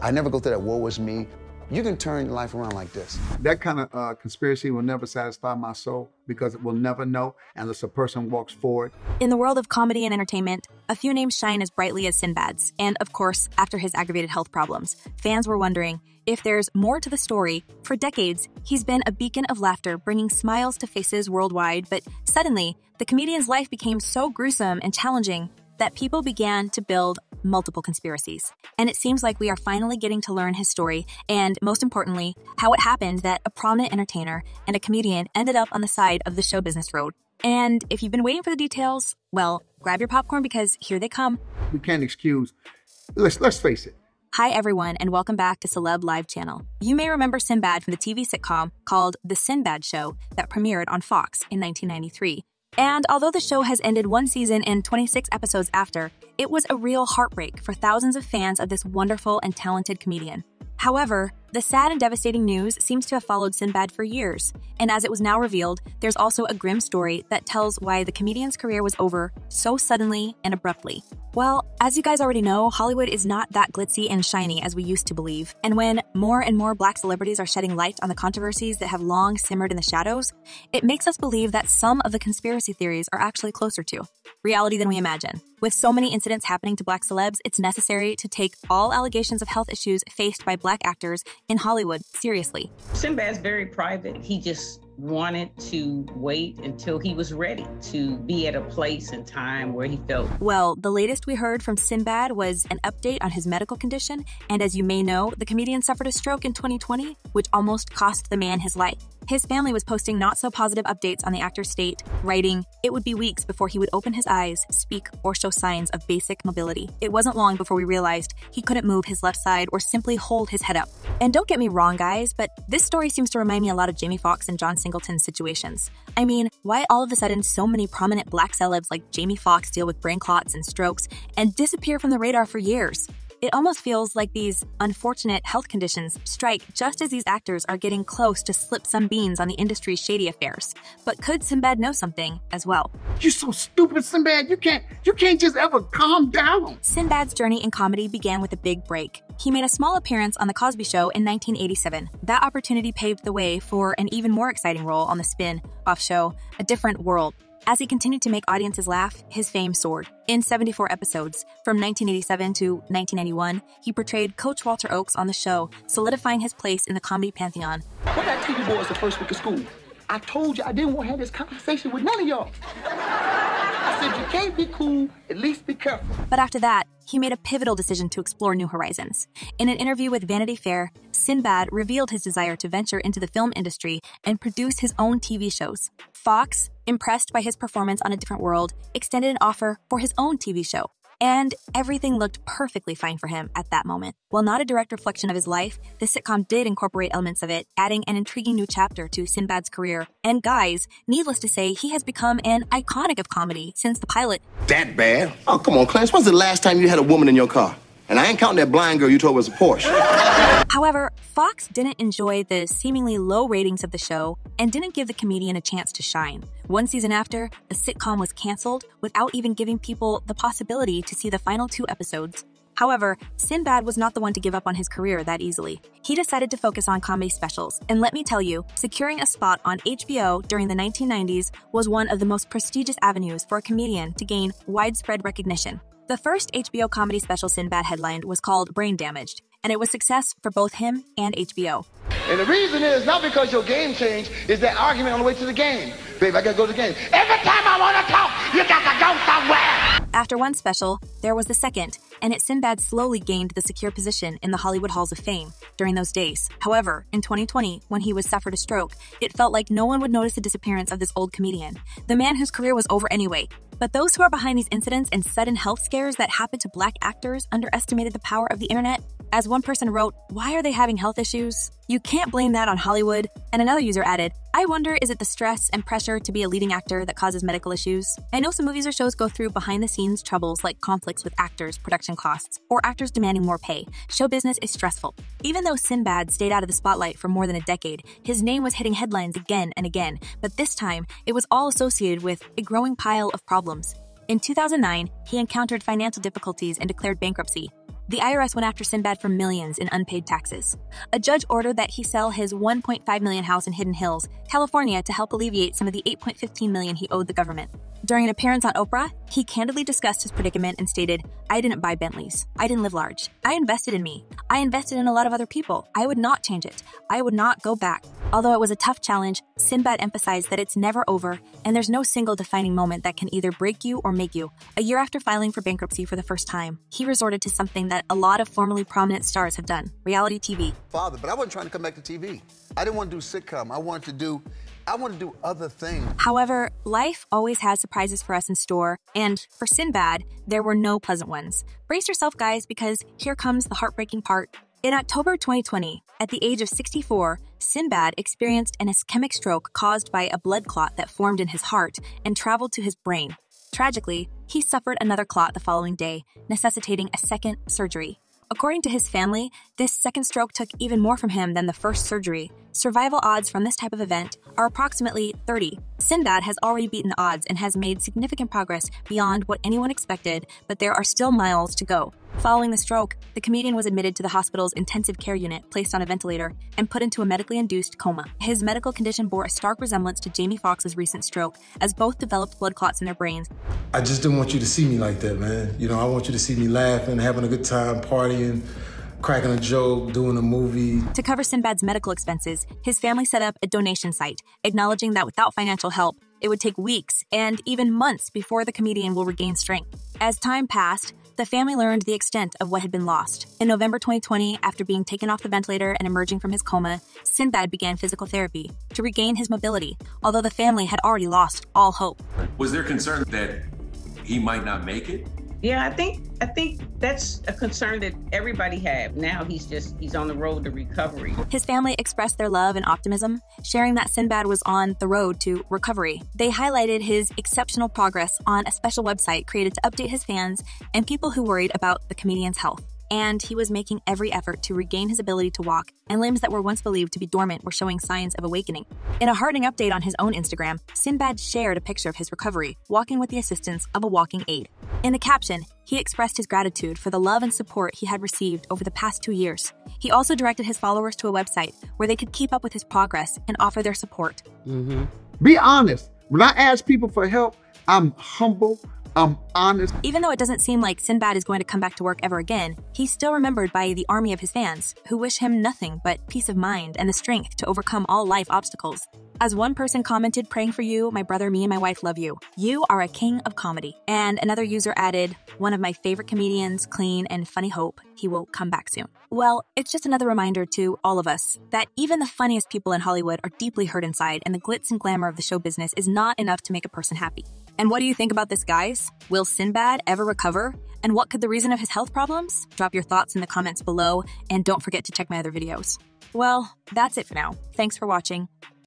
I never go through that woe is me. You can turn life around like this. That kind of conspiracy will never satisfy my soul because it will never know unless a person walks forward. In the world of comedy and entertainment, a few names shine as brightly as Sinbad's. And of course, after his aggravated health problems, fans were wondering if there's more to the story. For decades, he's been a beacon of laughter, bringing smiles to faces worldwide. But suddenly, the comedian's life became so gruesome and challenging that people began to build multiple conspiracies. And it seems like we are finally getting to learn his story, and most importantly, how it happened that a prominent entertainer and a comedian ended up on the side of the show business road. And if you've been waiting for the details, well, grab your popcorn because here they come. We can't excuse, let's face it. Hi everyone, and welcome back to Celeb Live Channel. You may remember Sinbad from the TV sitcom called The Sinbad Show that premiered on Fox in 1993. And although the show has ended one season and 26 episodes after, it was a real heartbreak for thousands of fans of this wonderful and talented comedian. However, the sad and devastating news seems to have followed Sinbad for years, and as it was now revealed, there's also a grim story that tells why the comedian's career was over so suddenly and abruptly. Well, as you guys already know, Hollywood is not that glitzy and shiny as we used to believe, and when more and more Black celebrities are shedding light on the controversies that have long simmered in the shadows, it makes us believe that some of the conspiracy theories are actually closer to reality than we imagine. With so many incidents happening to Black celebs, it's necessary to take all allegations of health issues faced by Black actors in Hollywood seriously. Sinbad's very private. He just wanted to wait until he was ready to be at a place and time where he felt. Well, the latest we heard from Sinbad was an update on his medical condition, and as you may know, the comedian suffered a stroke in 2020, which almost cost the man his life. His family was posting not-so-positive updates on the actor's state, writing, "It would be weeks before he would open his eyes, speak, or show signs of basic mobility." It wasn't long before we realized he couldn't move his left side or simply hold his head up. And don't get me wrong, guys, but this story seems to remind me a lot of Jamie Foxx and John Singleton's situations. I mean, why all of a sudden so many prominent Black celebs like Jamie Foxx deal with brain clots and strokes and disappear from the radar for years? It almost feels like these unfortunate health conditions strike just as these actors are getting close to slip some beans on the industry's shady affairs. But could Sinbad know something as well? You're so stupid, Sinbad. You can't just ever calm down. Sinbad's journey in comedy began with a big break. He made a small appearance on The Cosby Show in 1987. That opportunity paved the way for an even more exciting role on the spin-off show, A Different World. As he continued to make audiences laugh, his fame soared. In 74 episodes, from 1987 to 1991, he portrayed Coach Walter Oakes on the show, solidifying his place in the comedy pantheon. What I tell you boys the first week of school? I told you I didn't want to have this conversation with none of y'all. I said, you can't be cool, at least be careful. But after that, he made a pivotal decision to explore new horizons. In an interview with Vanity Fair, Sinbad revealed his desire to venture into the film industry and produce his own TV shows. Fox, impressed by his performance on A Different World, extended an offer for his own TV show. And everything looked perfectly fine for him at that moment. While not a direct reflection of his life, the sitcom did incorporate elements of it, adding an intriguing new chapter to Sinbad's career. And guys, needless to say, he has become an iconic of comedy since the pilot. That bad? Oh, come on, Clarence. When's the last time you had a woman in your car? And I ain't counting that blind girl you told was a Porsche. However, Fox didn't enjoy the seemingly low ratings of the show and didn't give the comedian a chance to shine. One season after, the sitcom was canceled without even giving people the possibility to see the final 2 episodes. However, Sinbad was not the one to give up on his career that easily. He decided to focus on comedy specials, and let me tell you, securing a spot on HBO during the 1990s was one of the most prestigious avenues for a comedian to gain widespread recognition. The first HBO comedy special Sinbad headlined was called Brain Damaged, and it was success for both him and HBO. And the reason is not because your game changed, is that argument on the way to the game. Babe, I gotta go to the game. Every time I wanna talk, you got to go somewhere. After one special, there was the second, and Sinbad slowly gained the secure position in the Hollywood Halls of Fame during those days. However, in 2020, when he suffered a stroke, it felt like no one would notice the disappearance of this old comedian, the man whose career was over anyway. But those who are behind these incidents and sudden health scares that happen to Black actors underestimated the power of the internet. As one person wrote, "Why are they having health issues? You can't blame that on Hollywood." And another user added, "I wonder, is it the stress and pressure to be a leading actor that causes medical issues?" I know some movies or shows go through behind-the-scenes troubles like conflicts with actors, production costs, or actors demanding more pay. Show business is stressful. Even though Sinbad stayed out of the spotlight for more than a decade, his name was hitting headlines again and again, but this time, it was all associated with a growing pile of problems. In 2009, he encountered financial difficulties and declared bankruptcy. The IRS went after Sinbad for millions in unpaid taxes. A judge ordered that he sell his $1.5 million house in Hidden Hills, California, to help alleviate some of the $8.15 million he owed the government. During an appearance on Oprah, he candidly discussed his predicament and stated, "I didn't buy Bentleys. I didn't live large. I invested in me. I invested in a lot of other people. I would not change it. I would not go back." Although it was a tough challenge, Sinbad emphasized that it's never over, and there's no single defining moment that can either break you or make you. A year after filing for bankruptcy for the first time, he resorted to something that a lot of formerly prominent stars have done: reality TV. Father, but I wasn't trying to come back to TV. I didn't want to do sitcom. I wanted to do other things. However, life always has surprises for us in store, and for Sinbad, there were no pleasant ones. Brace yourself, guys, because here comes the heartbreaking part. In October 2020, at the age of 64, Sinbad experienced an ischemic stroke caused by a blood clot that formed in his heart and traveled to his brain. Tragically, he suffered another clot the following day, necessitating a second surgery. According to his family, this second stroke took even more from him than the first surgery. Survival odds from this type of event are approximately 30. Sinbad has already beaten the odds and has made significant progress beyond what anyone expected, but there are still miles to go. Following the stroke, the comedian was admitted to the hospital's intensive care unit, placed on a ventilator, and put into a medically induced coma. His medical condition bore a stark resemblance to Jamie Foxx's recent stroke, as both developed blood clots in their brains. I just didn't want you to see me like that, man. You know, I want you to see me laughing, having a good time, partying, cracking a joke, doing a movie. To cover Sinbad's medical expenses, his family set up a donation site, acknowledging that without financial help, it would take weeks and even months before the comedian will regain strength. As time passed, the family learned the extent of what had been lost. In November 2020, after being taken off the ventilator and emerging from his coma, Sinbad began physical therapy to regain his mobility, although the family had already lost all hope. Was there concern that he might not make it? Yeah, I think that's a concern that everybody had. Now he's on the road to recovery. His family expressed their love and optimism, sharing that Sinbad was on the road to recovery. They highlighted his exceptional progress on a special website created to update his fans and people who worried about the comedian's health. And he was making every effort to regain his ability to walk, and limbs that were once believed to be dormant were showing signs of awakening. In a heartening update on his own Instagram, Sinbad shared a picture of his recovery, walking with the assistance of a walking aid. In the caption, he expressed his gratitude for the love and support he had received over the past 2 years. He also directed his followers to a website where they could keep up with his progress and offer their support. Be honest. When I ask people for help, I'm humble. I'm honest. Even though it doesn't seem like Sinbad is going to come back to work ever again, he's still remembered by the army of his fans, who wish him nothing but peace of mind and the strength to overcome all life obstacles. As one person commented, "Praying for you, my brother, me, and my wife love you. You are a king of comedy." And another user added, "One of my favorite comedians, clean and funny, hope he will come back soon." Well, it's just another reminder to all of us that even the funniest people in Hollywood are deeply hurt inside, and the glitz and glamour of the show business is not enough to make a person happy. And what do you think about this, guys? Will Sinbad ever recover? And what could the reason of his health problems? Drop your thoughts in the comments below, and don't forget to check my other videos. Well, that's it for now. Thanks for watching.